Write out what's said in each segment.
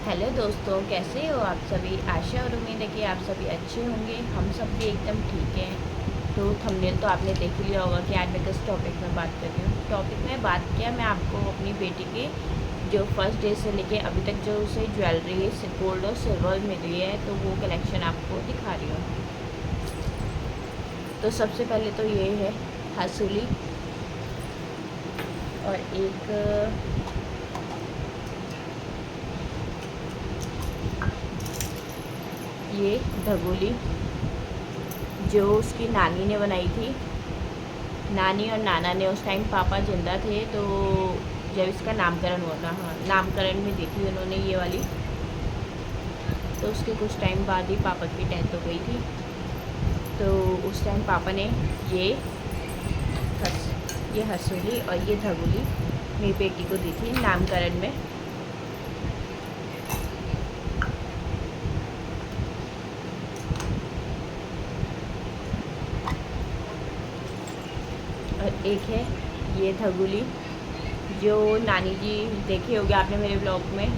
Hello दोस्तों, कैसे हो आप सभी। आशा और उम्मीद है कि आप सभी अच्छे होंगे। हम सब भी एकदम ठीक हैं। तो थंबनेल तो आपने देख ही लिया होगा कि आज मैं किस टॉपिक में बात कर रही हूँ। टॉपिक में बात किया मैं आपको अपनी बेटी के जो फर्स्ट डे से लेके अभी तक जो उसे ज्वेलरी गोल्ड और सिल्वर मिली है, तो वो कलेक्शन आपको दिखा रही हूँ। तो सबसे पहले तो ये है हसूली, और एक ये धगोली जो उसकी नानी ने बनाई थी। नानी और नाना ने उस टाइम पापा जिंदा थे, तो जब इसका नामकरण हुआ था, हाँ नामकरण में दी थी उन्होंने ये वाली। तो उसके कुछ टाइम बाद ही पापा की डेथ हो गई थी। तो उस टाइम पापा ने ये ये हसूली और ये धगुली मेरी बेटी को दी थी नामकरण में। और एक है ये धगुली जो नानी जी, देखे होगे आपने मेरे ब्लॉग में,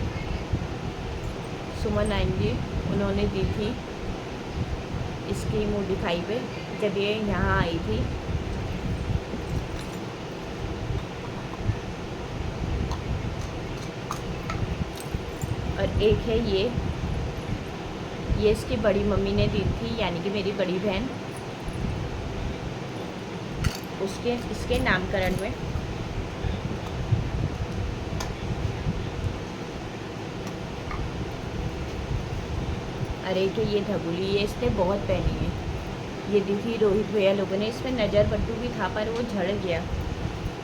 सुमन नानी जी उन्होंने दी थी इसकी मुँह दिखाई पे जब ये यहाँ आई थी। और एक है ये इसकी बड़ी मम्मी ने दी थी, यानी कि मेरी बड़ी बहन, इसके नामकरण में। और एक है ये धगुली, ये इसने बहुत पहनी है। ये दी थी रोहित भैया लोगों ने। इसमें नज़र बट्टू भी था पर वो झड़ गया।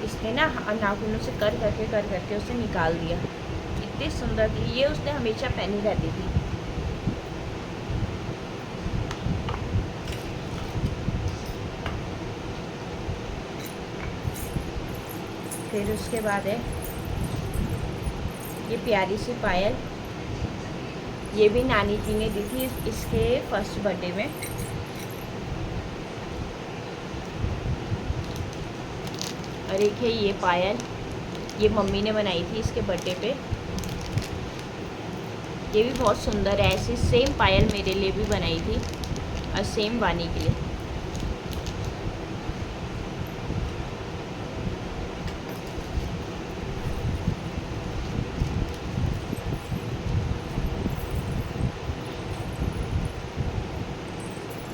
इसने ना नाखूनों से कर करके उसे निकाल दिया। इतनी सुंदर थी ये, उसने हमेशा पहनी रहती थी। फिर उसके बाद है ये प्यारी सी पायल, ये भी नानी जी ने दी थी इसके फर्स्ट बर्थडे में। और एक है ये पायल, ये मम्मी ने बनाई थी इसके बर्थडे पे। ये भी बहुत सुंदर है। ऐसी सेम पायल मेरे लिए भी बनाई थी और सेम वानी के लिए।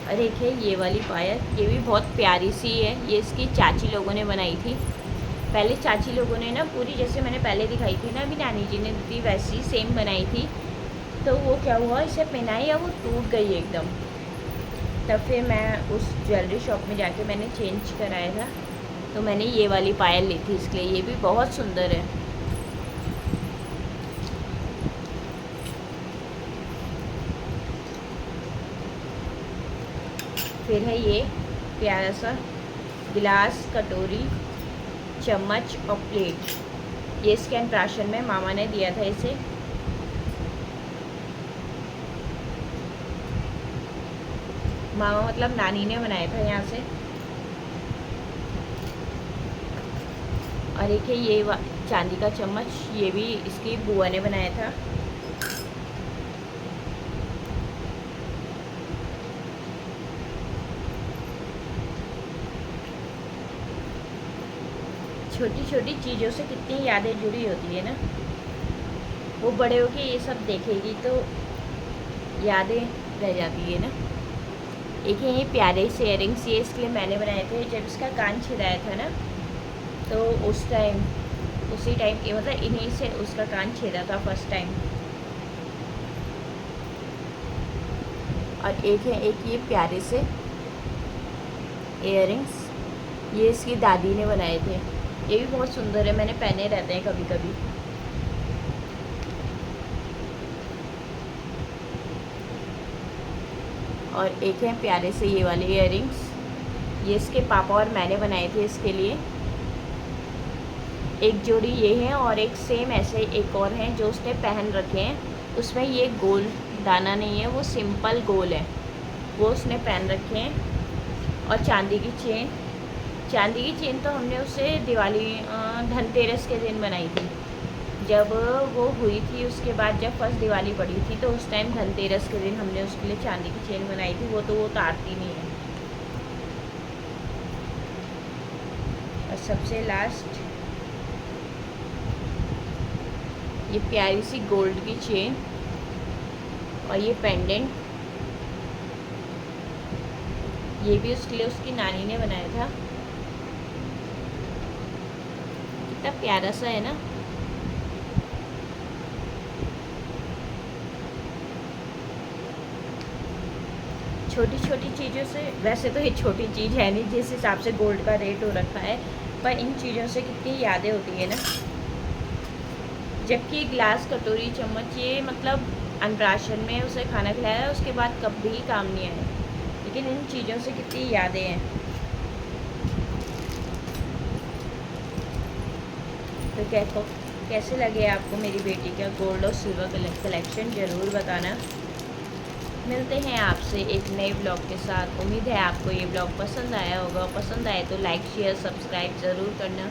और एक है ये वाली पायल, ये भी बहुत प्यारी सी है। ये इसकी चाची लोगों ने बनाई थी। पहले चाची लोगों ने ना पूरी, जैसे मैंने पहले दिखाई थी ना, अभी नानी जी ने दी वैसी सेम बनाई थी। तो वो क्या हुआ, इसे पहनाई या वो टूट गई एकदम। तब फिर मैं उस ज्वेलरी शॉप में जाके मैंने चेंज कराया था, तो मैंने ये वाली पायल ली थी इसके लिए। ये भी बहुत सुंदर है। फिर है ये प्यारा सा गिलास, कटोरी, चम्मच और प्लेट। ये इसके अन्नप्राशन में मामा ने दिया था इसे। मामा मतलब नानी ने बनाया था यहाँ से। और एक है ये चांदी का चम्मच, ये भी इसकी बुआ ने बनाया था। छोटी छोटी चीज़ों से कितनी यादें जुड़ी होती है ना। वो बड़े होके ये सब देखेगी तो यादें रह जाती है ना। एक है ये प्यारे से इयरिंग्स, ये इसके लिए मैंने बनाए थे। जब इसका कान छिदाया था ना, तो उसी टाइम ये मतलब इन्हीं से उसका कान छेदा था फर्स्ट टाइम। और एक है ये प्यारे से इयरिंग्स, ये इसकी दादी ने बनाए थे। ये भी बहुत सुंदर है, मैंने पहने रहते हैं कभी कभी। और एक है प्यारे से ये वाले इयरिंग्स, ये इसके पापा और मैंने बनाए थे इसके लिए। एक जोड़ी ये है और एक सेम ऐसे एक और हैं जो उसने पहन रखे हैं। उसमें ये गोल दाना नहीं है, वो सिंपल गोल है, वो उसने पहन रखे हैं। और चांदी की चेन तो हमने उसे दिवाली धनतेरस के दिन बनाई थी। जब वो हुई थी उसके बाद जब फर्स्ट दिवाली पड़ी थी तो उस टाइम धनतेरस के दिन हमने उसके लिए चांदी की चेन बनाई थी। वो तो वो उतारती नहीं है। और सबसे लास्ट ये प्यारी सी गोल्ड की चेन और ये पेंडेंट, ये भी उसके लिए उसकी नानी ने बनाया था। कितना प्यारा सा है ना। छोटी छोटी चीज़ों से, वैसे तो ये छोटी चीज़ है नहीं जिस हिसाब से गोल्ड का रेट हो रखा है, पर इन चीज़ों से कितनी यादें होती है ना। जबकि गिलास, कटोरी, चम्मच ये मतलब अन्नप्राशन में उसे खाना खिलाया, उसके बाद कभी काम नहीं आया, लेकिन इन चीज़ों से कितनी यादें हैं। तो कैसे लगे आपको मेरी बेटी का गोल्ड और सिल्वर कलेक्शन, ज़रूर बताना। मिलते हैं आपसे एक नए ब्लॉग के साथ। उम्मीद है आपको ये ब्लॉग पसंद आया होगा। पसंद आए तो लाइक, शेयर, सब्सक्राइब ज़रूर करना।